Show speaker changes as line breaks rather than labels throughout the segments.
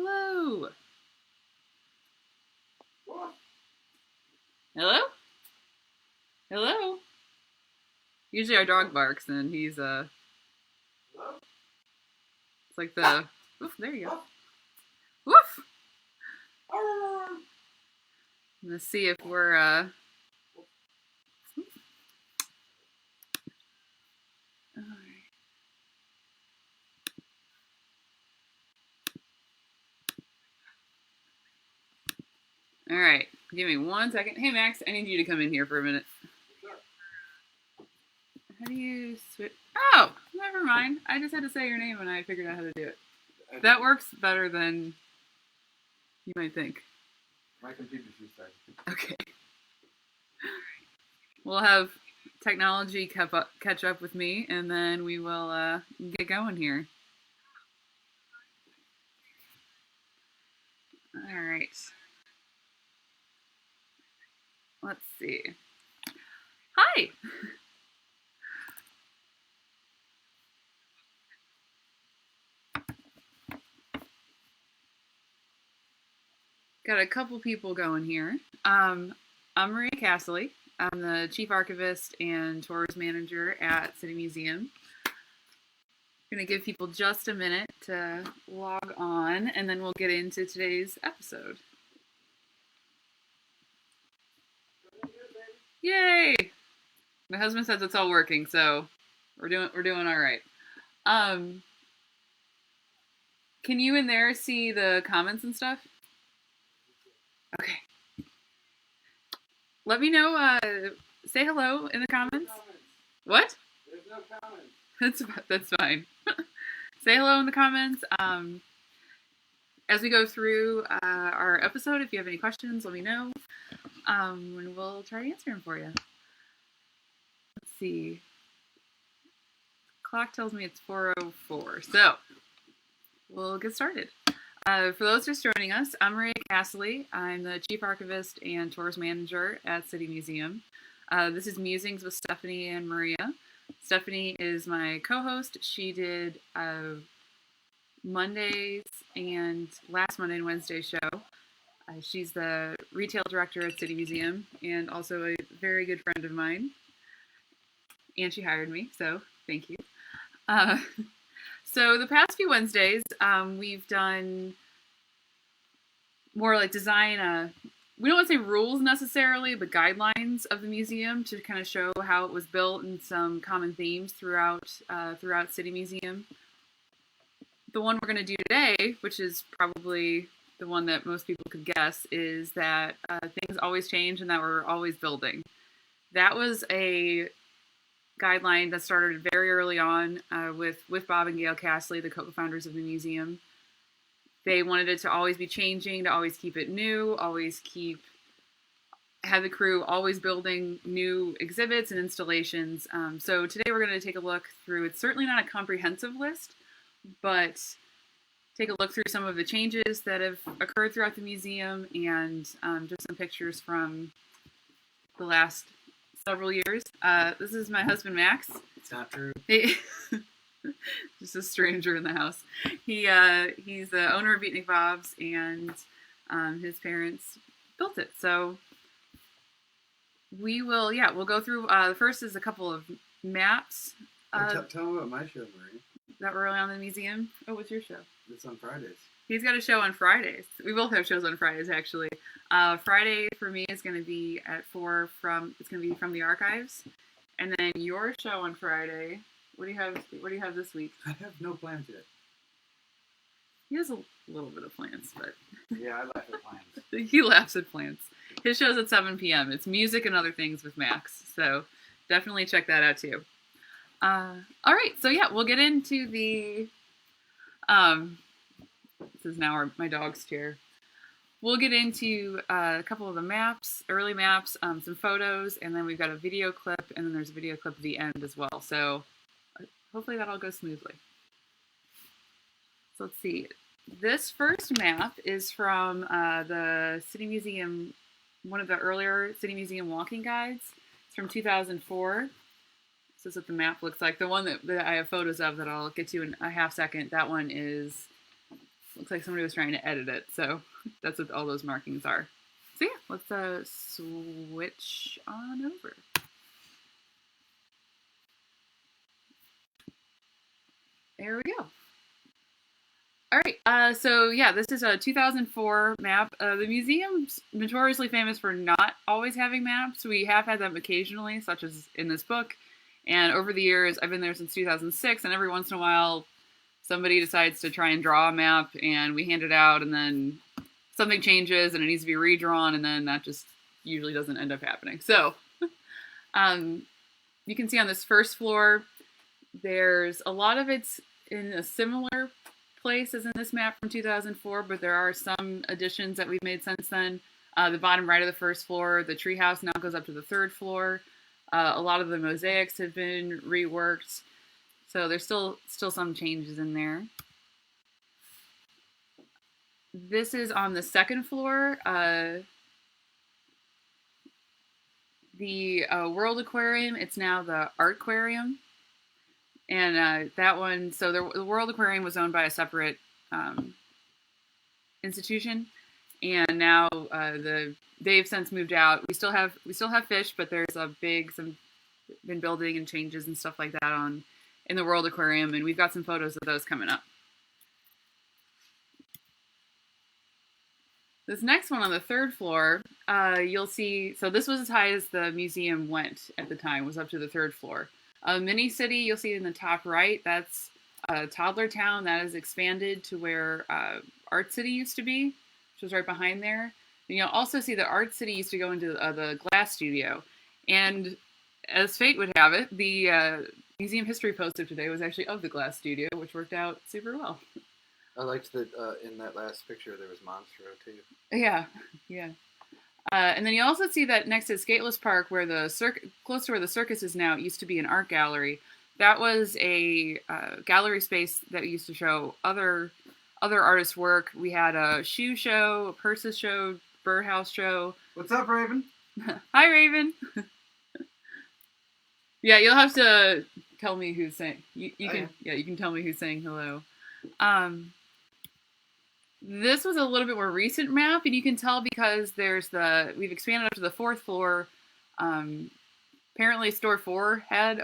Hello. Hello? Hello? Usually our dog barks and he's it's like the woof, there you go. Woof! Let's see if we're all right. Give me 1 second. Hey Max, I need you to come in here for a minute. How do you switch? Oh, never mind. I just had to say your name and I figured out how to do it. That works better than you might think.
My computer's restarted.
Okay. We'll have technology catch up with me, and then we will get going here. All right. Let's see. Hi. Got a couple people going here. I'm Maria Castley. I'm the Chief Archivist and Tours Manager at City Museum. I'm going to give people just a minute to log on, and then we'll get into today's episode. Yay! My husband says it's all working, so we're doing all right. Can you in there see the comments and stuff? Okay. Let me know. Say hello in the comments. What?
There's no comments.
That's fine. Say hello in the comments. As we go through our episode, if you have any questions, let me know. And we'll try to answer them for you. Let's see. Clock tells me it's 4:04, so we'll get started. For those just joining us, I'm Maria Castley. I'm the Chief Archivist and Tours Manager at City Museum. This is Musings with Stephanie and Maria. Stephanie is my co-host. She did Mondays and last Monday and Wednesday show. She's the retail director at City Museum and also a very good friend of mine. And she hired me, so thank you. So the past few Wednesdays, we've done more like design, we don't want to say rules necessarily, but guidelines of the museum to kind of show how it was built and some common themes throughout City Museum. The one we're going to do today, which is probably the one that most people could guess, is that things always change and that we're always building. That was a guideline that started very early on with Bob and Gail Castley, the co-founders of the museum. They wanted it to always be changing, to always keep it new, have the crew always building new exhibits and installations. So today we're going to take a look through, it's certainly not a comprehensive list, but take a look through some of the changes that have occurred throughout the museum and just some pictures from the last several years. This is my husband, Max.
It's not true.
Just a stranger in the house. He's the owner of Beatnik Bob's, and his parents built it. So we'll go through. The first is a couple of maps.
Tell them about my show, Marie.
That were early on in the museum. Oh, what's your show?
It's on Fridays.
He's got a show on Fridays. We both have shows on Fridays, actually. Friday for me is going to be at 4 it's going to be from the archives. And then your show on Friday, what do you have this week?
I have no plans yet.
He has a little bit of plans, but
Yeah, I laugh at plans.
he laughs at plans. His show's at 7 p.m. It's music and other things with Max. So definitely check that out too. All right, so yeah, we'll get into the this is now my dog's chair. We'll get into a couple of the maps, early maps, some photos, and then we've got a video clip, and then there's a video clip at the end as well. So hopefully that all goes smoothly. So let's see. This first map is from the City Museum, one of the earlier City Museum walking guides. It's from 2004. This is what the map looks like. The one that I have photos of that I'll get to in a half second, that one is looks like somebody was trying to edit it, so that's what all those markings are. So yeah, let's switch on over. There we go. All right, so yeah, this is a 2004 map. The museum's notoriously famous for not always having maps. We have had them occasionally, such as in this book. And over the years, I've been there since 2006, and every once in a while, somebody decides to try and draw a map, and we hand it out, and then something changes, and it needs to be redrawn, and then that just usually doesn't end up happening. So, you can see on this first floor, there's a lot of it's in a similar place as in this map from 2004, but there are some additions that we've made since then. The bottom right of the first floor, the treehouse now goes up to the third floor. A lot of the mosaics have been reworked, so there's still some changes in there. This is on the second floor. The World Aquarium, it's now the Art Aquarium. And that one, so the World Aquarium was owned by a separate institution, and now they've since moved out. We still have fish, but there's been building and changes and stuff like that in the World Aquarium, and we've got some photos of those coming up. This next one on the third floor, you'll see. So this was as high as the museum went at the time. Was up to the third floor. Mini City, you'll see in the top right, that's Toddler Town. That is expanded to where Art City used to be, which was right behind there. And you'll also see that Art City used to go into the glass studio. And as fate would have it, the museum history posted today was actually of the glass studio, which worked out super well.
I liked that in that last picture there was Monstro too.
Yeah. And then you also see that next to Skateless Park, where close to where the circus is now, it used to be an art gallery. That was a gallery space that used to show other artists' work. We had a shoe show, a purses show, birdhouse show.
What's up, Raven?
Hi, Raven. Yeah, you'll have to tell me who's saying. You can tell me who's saying hello. This was a little bit more recent map, and you can tell because we've expanded up to the fourth floor. Apparently Store 4 had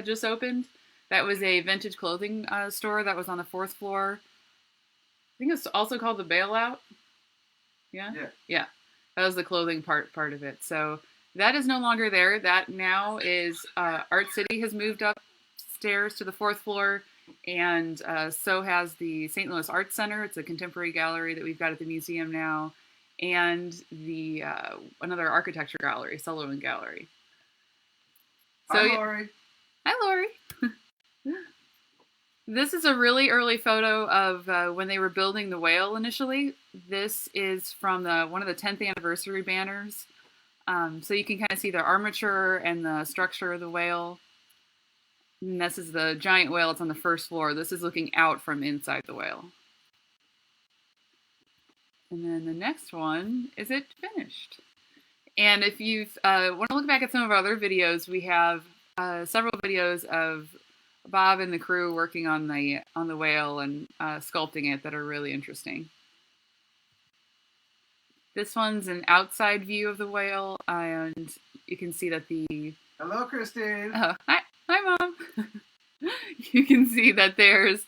just opened. That was a vintage clothing store that was on the fourth floor. I think it's also called the Bailout. Yeah? Yeah. That was the clothing part of it. So that is no longer there. That now is Art City has moved upstairs to the fourth floor. And so has the St. Louis Arts Center. It's a contemporary gallery that we've got at the museum now, and the another architecture gallery, Sullivan Gallery.
So, hi, Lori.
Hi, Lori. This is a really early photo of when they were building the whale initially. This is from one of the 10th anniversary banners. So you can kind of see the armature and the structure of the whale. And this is the giant whale. It's on the first floor. This is looking out from inside the whale. And then the next one is it finished. And if you want to look back at some of our other videos, we have several videos of Bob and the crew working on the whale and sculpting it that are really interesting. This one's an outside view of the whale, and you can see that
Hello, Christine.
Hi, Mom. You can see that there's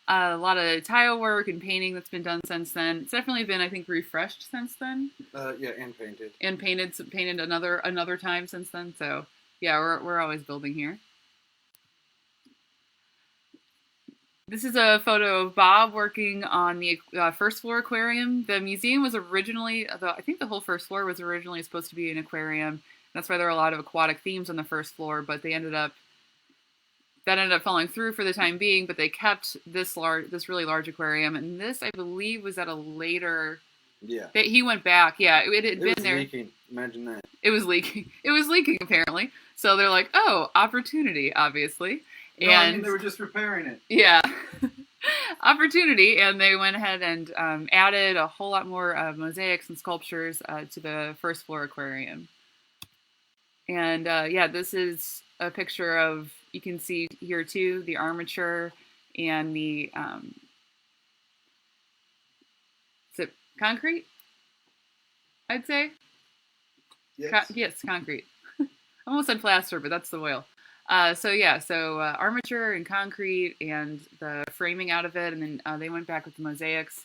a lot of tile work and painting that's been done since then. It's definitely been, I think, refreshed since then.
Yeah, and painted.
And painted another time since then. So yeah, we're always building here. This is a photo of Bob working on the first floor aquarium. The museum was originally, I think the whole first floor was originally supposed to be an aquarium. That's why there are a lot of aquatic themes on the first floor, but that ended up falling through for the time being, but they kept this really large aquarium. And this, I believe, was at a later...
Yeah.
He went back. Yeah, it had been there.
It was leaking. Imagine that.
It was leaking. It was leaking, apparently. So they're like, oh, opportunity, obviously.
No,
and
I mean, they were just repairing it.
Yeah. Opportunity. And they went ahead and added a whole lot more mosaics and sculptures to the first floor aquarium. And yeah, this is a picture of, you can see here too, the armature and the concrete, I'd say.
Yes.
Yes, concrete. I almost said plaster, but that's the oil. So armature and concrete and the framing out of it, and then they went back with the mosaics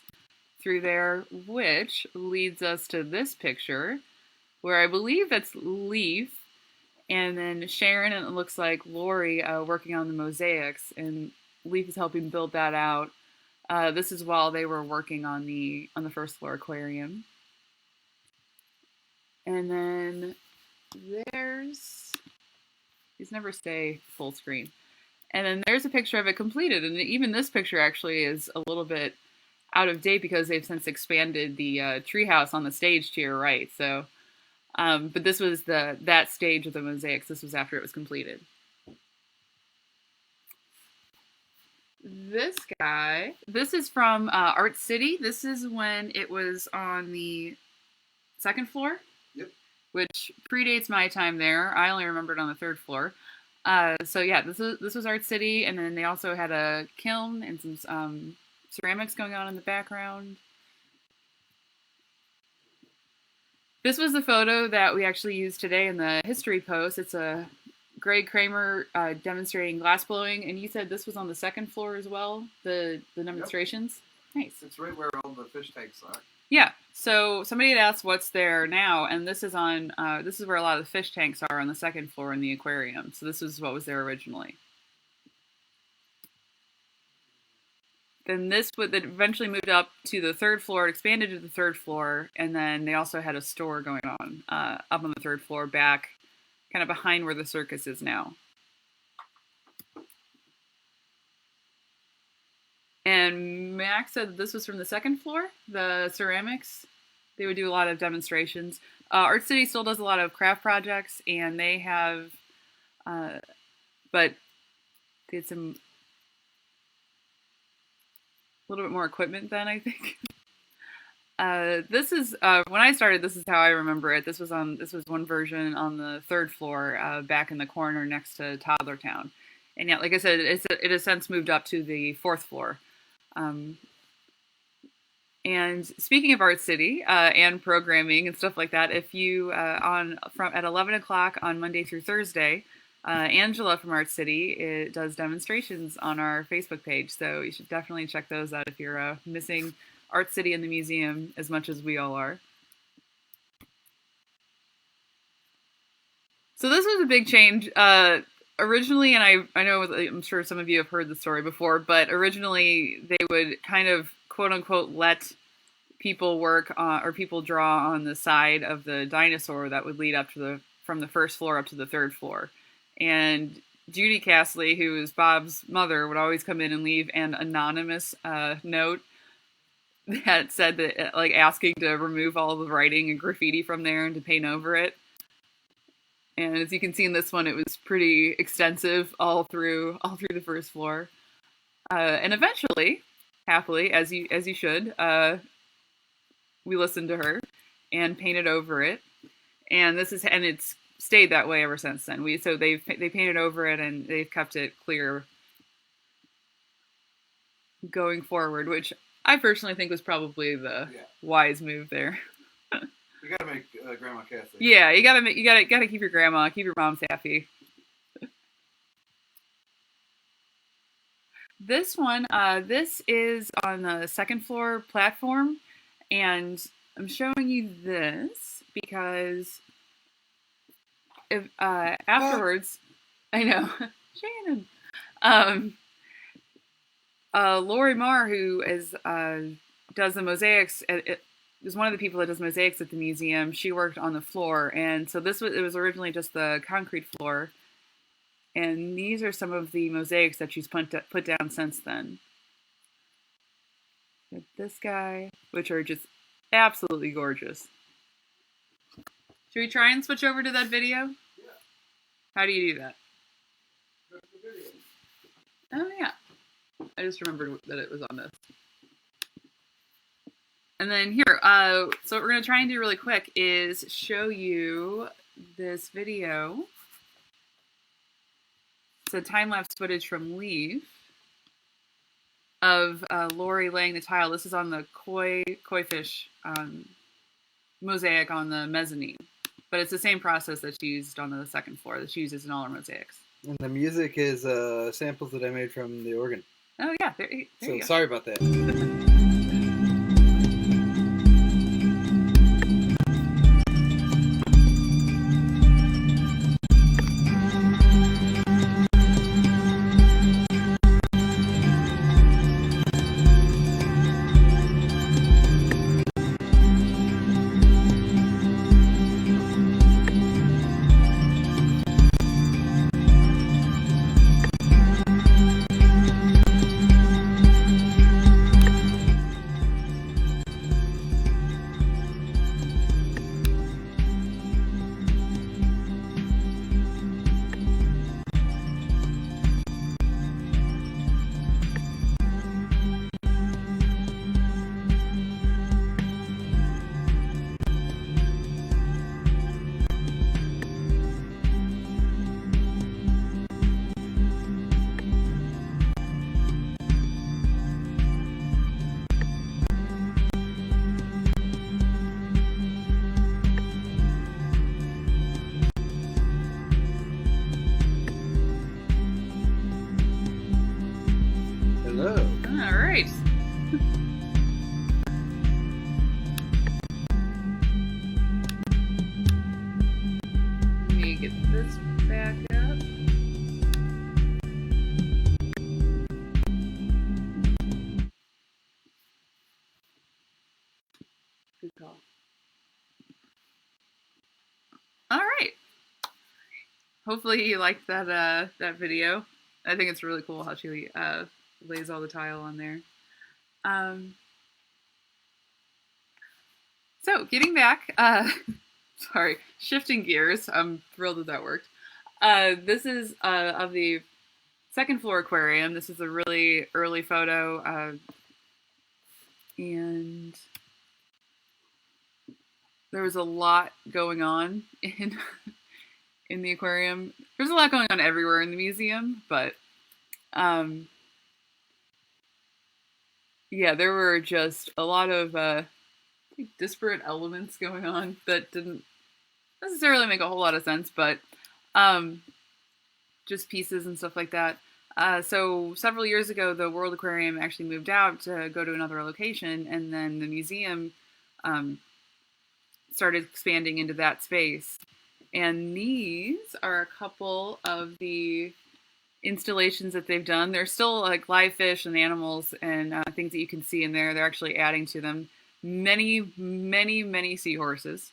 through there, which leads us to this picture, where I believe that's Leaf, and then Sharon, and it looks like Lori working on the mosaics, and Leaf is helping build that out. This is while they were working on the first floor aquarium. And then there's, these never stay full screen. And then there's a picture of it completed, and even this picture actually is a little bit out of date because they've since expanded the treehouse on the stage to your right. So, but this was that stage of the mosaics. This was after it was completed. This guy, this is from Art City. This is when it was on the second floor.
Yep.
Which predates my time there. I only remember it on the third floor. So yeah, this was Art City, and then they also had a kiln and some ceramics going on in the background. This was the photo that we actually used today in the history post. It's a Greg Kramer demonstrating glass blowing, and you said this was on the second floor as well, the demonstrations? Yep. Nice.
It's right where all the fish tanks are.
Yeah, so somebody had asked what's there now, and this is on, this is where a lot of the fish tanks are on the second floor in the aquarium. So this is what was there originally. Then this would that eventually moved up to the third floor, it expanded to the third floor, and then they also had a store going on up on the third floor, back kind of behind where the circus is now. And Max said this was from the second floor, the ceramics. They would do a lot of demonstrations. Art City still does a lot of craft projects, and they have, but they had some, a little bit more equipment then, I think. This is, when I started, this is how I remember it. This was one version on the third floor, back in the corner next to Toddler Town. And yeah, like I said, it has since moved up to the fourth floor. And speaking of Art City and programming and stuff like that, if you at 11 o'clock on Monday through Thursday, Angela from Art City does demonstrations on our Facebook page, so you should definitely check those out if you're missing Art City in the museum as much as we all are. So this was a big change. Originally, and I know I'm sure some of you have heard the story before, but originally they would kind of quote unquote let people work on, or people draw on the side of the dinosaur that would lead up to from the first floor up to the third floor. And Judy Castley, who is Bob's mother, would always come in and leave an anonymous note that said that, like, asking to remove all the writing and graffiti from there and to paint over it. And as you can see in this one, it was pretty extensive all through the first floor. And eventually, happily, as you should, we listened to her and painted over it. And it's stayed that way ever since then. They painted over it and they've kept it clear going forward, which I personally think was probably the wise move there.
You gotta make Grandma Cassie.
Yeah, you gotta keep your your moms happy. This one, this is on the second floor platform, and I'm showing you this because if afterwards, I know, Shannon, Lori Marr, who does the mosaics, is one of the people that does mosaics at the museum. She worked on the floor, and so it was originally just the concrete floor. And these are some of the mosaics that she's put down since then. With this guy, which are just absolutely gorgeous. Should we try and switch over to that video?
Yeah.
How do you do that?
That's the video.
Oh, yeah. I just remembered that it was on this. And then here, so what we're going to try and do really quick is show you this video. It's a time-lapse footage from Leaf. of Lori laying the tile. This is on the koi fish mosaic on the mezzanine, but it's the same process that's used on the second floor that she uses in all her mosaics.
And the music is samples that I made from the organ.
Oh yeah, there
so
you go.
Sorry about that. Hello.
All right. Let me get this back up. Good call. All right. Hopefully you liked that video. I think it's really cool how she lays all the tile on there. So getting back, sorry, shifting gears. I'm thrilled that worked. This is of the second floor aquarium. This is a really early photo, and there was a lot going on in the aquarium. There's a lot going on everywhere in the museum, but yeah, there were just a lot of disparate elements going on that didn't necessarily make a whole lot of sense, but just pieces and stuff like that. So several years ago, the World Aquarium actually moved out to go to another location, and then the museum started expanding into that space. And these are a couple of the installations that they've done. They're still like live fish and animals and things that you can see in there. They're actually adding to them many seahorses.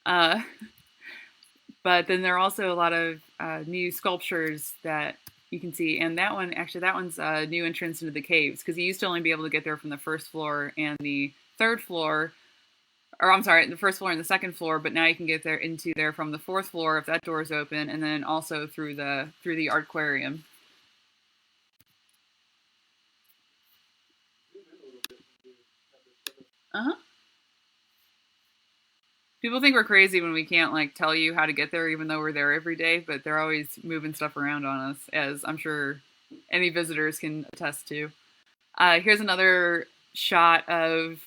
But then there are also a lot of new sculptures that you can see. And that one's a new entrance into the caves, because you used to only be able to get there from the first floor and the third floor. Or I'm sorry, the first floor and the second floor, but now you can get into there from the fourth floor if that door is open, and then also through the art aquarium. People think we're crazy when we can't like tell you how to get there, even though we're there every day. But they're always moving stuff around on us, as I'm sure any visitors can attest to. Here's another shot of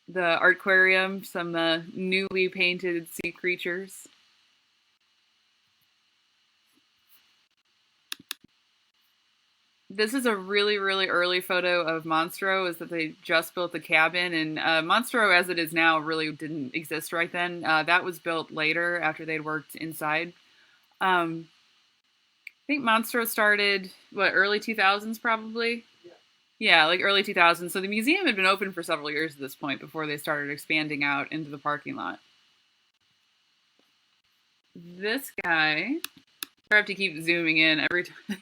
the art aquarium, some newly painted sea creatures. This is a really early photo of Monstro, is that they just built the cabin, and Monstro as it is now really didn't exist right then. That was built later after they'd worked inside. I think Monstro started, early 2000s probably? Yeah, like early 2000s. So the museum had been open for several years at this point before they started expanding out into the parking lot. This guy, I have to keep zooming in every time.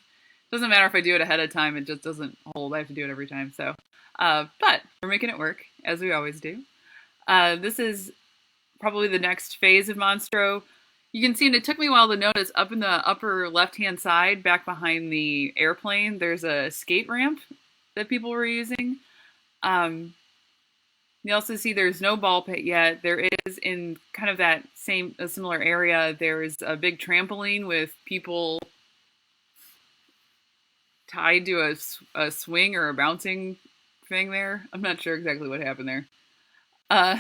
Doesn't matter if I do it ahead of time, it just doesn't hold. I have to do it every time. So, but we're making it work, as we always do. This is probably the next phase of Monstro. You can see, and it took me a while to notice, up in the upper left-hand side, back behind the airplane, there's a skate ramp that people were using. You also see there's no ball pit yet. There is, in kind of that similar area, there's a big trampoline with people tied to a swing or a bouncing thing there. I'm not sure exactly what happened there. Uh,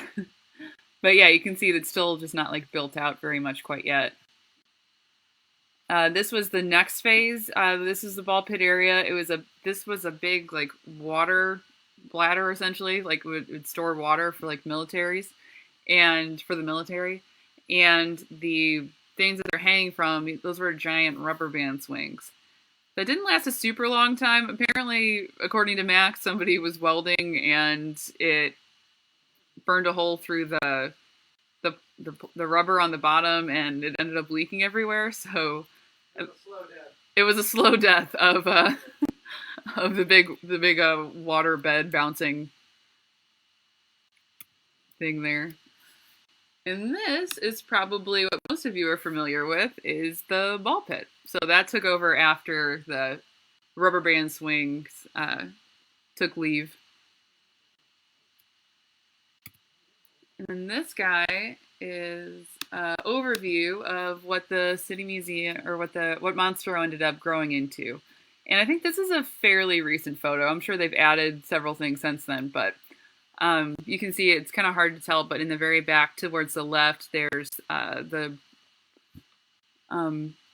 but yeah, you can see that it's still just not like built out very much quite yet. This was the next phase. This is the ball pit area. This was a big like water bladder essentially, like would store water for like militaries and for the military. And the things that they're hanging from, those were giant rubber band swings. That didn't last a super long time. Apparently, according to Max, somebody was welding and it burned a hole through the rubber on the bottom, and it ended up leaking everywhere. So it was a slow death of of the big water bed bouncing thing there. And this is probably what most of you are familiar with, is the ball pit. So that took over after the rubber band swings took leave. And this guy is an overview of what the City Museum, or what Monstro ended up growing into. And I think this is a fairly recent photo. I'm sure they've added several things since then, but you can see it's kind of hard to tell, but in the very back towards the left, there's the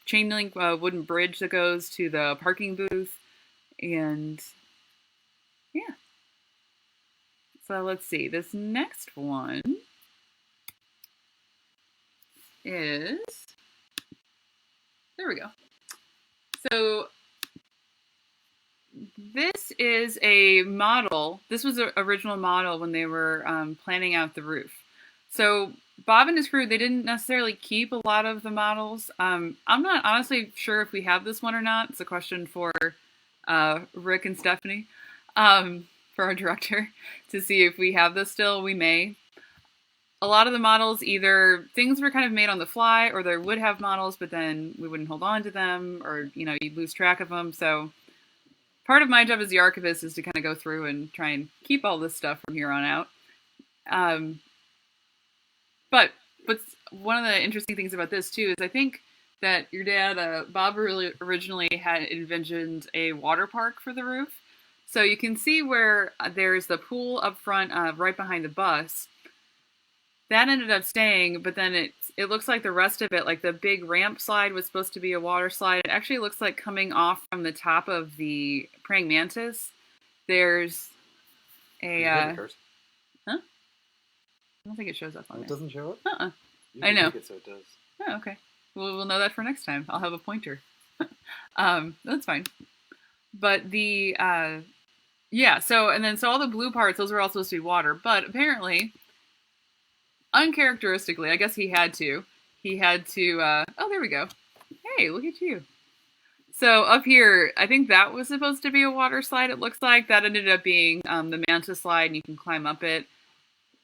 chain link wooden bridge that goes to the parking booth. And yeah. So let's see. This next one is, there we go. So this is a model. This was an original model when they were planning out the roof. So Bob and his crew, they didn't necessarily keep a lot of the models. I'm not honestly sure if we have this one or not. It's a question for Rick and Stephanie, for our director, to see if we have this still. We may. A lot of the models, either things were kind of made on the fly, or there would have models, but then we wouldn't hold on to them, or you'd lose track of them. So part of my job as the archivist is to kind of go through and try and keep all this stuff from here on out. But one of the interesting things about this too is I think that your dad, Bob, really originally had envisioned a water park for the roof. So you can see where there's the pool up front, right behind the bus. That ended up staying, but then it looks like the rest of it, like the big ramp slide was supposed to be a water slide. It actually looks like coming off from the top of the praying mantis. There's a huh? I don't think it shows up on there.
It doesn't show up?
Uh-uh.
You
I know.
Make it so it does.
Oh, okay. Well, we'll know that for next time. I'll have a pointer. That's fine. But the yeah, so all the blue parts, those were all supposed to be water, but apparently, uncharacteristically, I guess he had to, oh, there we go. Hey, look at you. So up here, I think that was supposed to be a water slide, it looks like. That ended up being the mantis slide, and you can climb up it.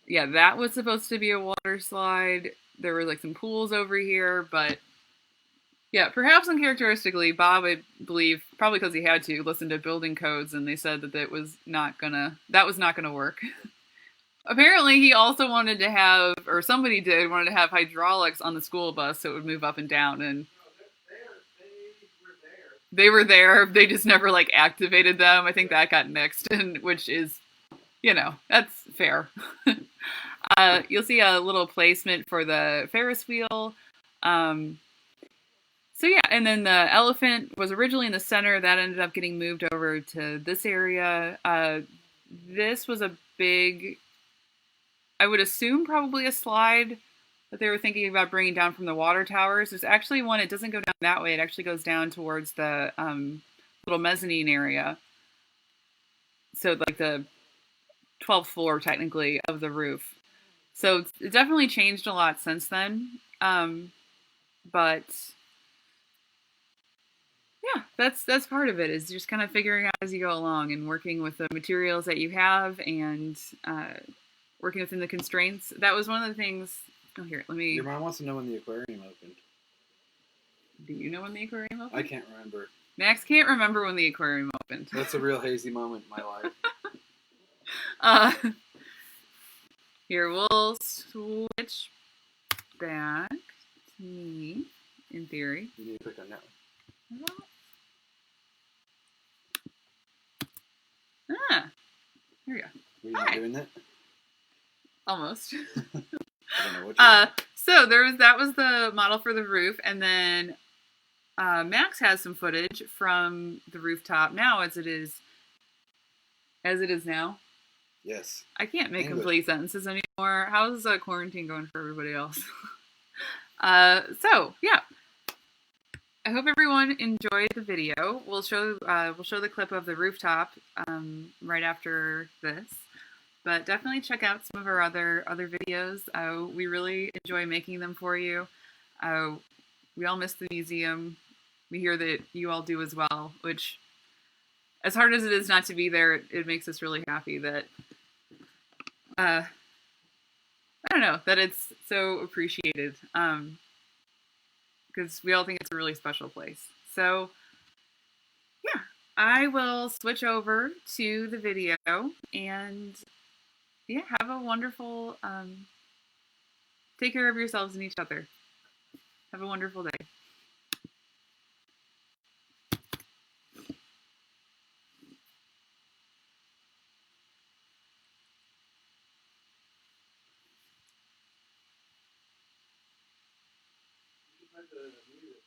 Yeah, that was supposed to be a water slide. There were like some pools over here, but yeah, perhaps uncharacteristically, Bob, I believe, probably because he had to, listen to building codes, and they said that was not gonna work. Apparently, he also wanted to have, or somebody wanted to have hydraulics on the school bus so it would move up and down, and they were there. They just never like activated them. I think that got nixed, and which is, that's fair. You'll see a little placement for the Ferris wheel. So yeah, and then the elephant was originally in the center. That ended up getting moved over to this area. This was a big, I would assume probably a slide that they were thinking about bringing down from the water towers. There's actually one, it doesn't go down that way. It actually goes down towards the little mezzanine area. So like the 12th floor, technically, of the roof. So it definitely changed a lot since then. But yeah, that's part of it, is just kind of figuring out as you go along and working with the materials that you have and working within the constraints. That was one of the things. Oh, here, let me.
Your mom wants to know when the aquarium opened.
Do you know when the aquarium opened?
I can't remember.
Max can't remember when the aquarium opened.
That's a real hazy moment in my life.
Here, we'll switch back to me, in theory.
You need to click on that one.
Here we go.
Were you not
Hi.
doing that?
Almost.
I don't know what you're doing.
So that was the model for the roof, and then Max has some footage from the rooftop now as it is now.
Yes.
I can't make
English.
complete sentences anymore. How's quarantine going for everybody else? So yeah, I hope everyone enjoyed the video. We'll show the clip of the rooftop right after this, but definitely check out some of our other videos. We really enjoy making them for you. We all miss the museum. We hear that you all do as well, which, as hard as it is not to be there, it makes us really happy that I don't know, that it's so appreciated, because we all think it's a really special place. So yeah, I will switch over to the video, and yeah, have a wonderful, take care of yourselves and each other. Have a wonderful day.
You might, mute it.